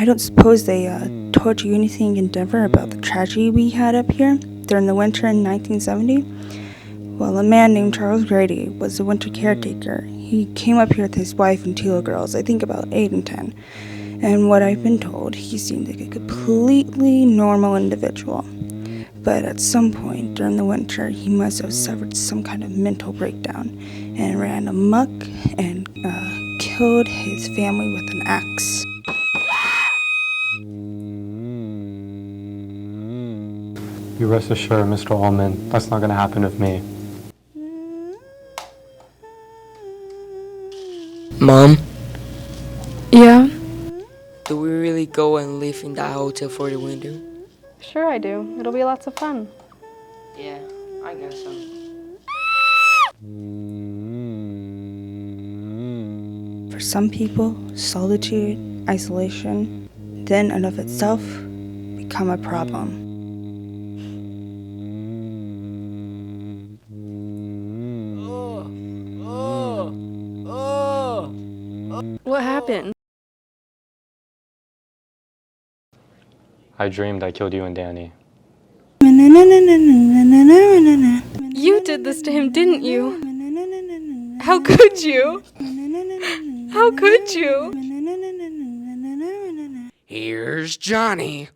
I don't suppose they told you anything in Denver about the tragedy we had up here during the winter in 1970? Well, a man named Charles Grady was the winter caretaker. He came up here with his wife and two little girls, I think about 8 and 10. And what I've been told, he seemed like a completely normal individual. But at some point during the winter, he must have suffered some kind of mental breakdown and ran amok and killed his family with an axe. You rest assured, Mr. Allman, that's not going to happen with me. Mom, Yeah? do we really go and live in that hotel for the winter? Sure I do. It'll be lots of fun. Yeah, I guess so. For some people, solitude, isolation, then and of itself, become a problem. What happened? I dreamed I killed you and Danny. You did this to him, didn't you? How could you? How could you? Here's Johnny.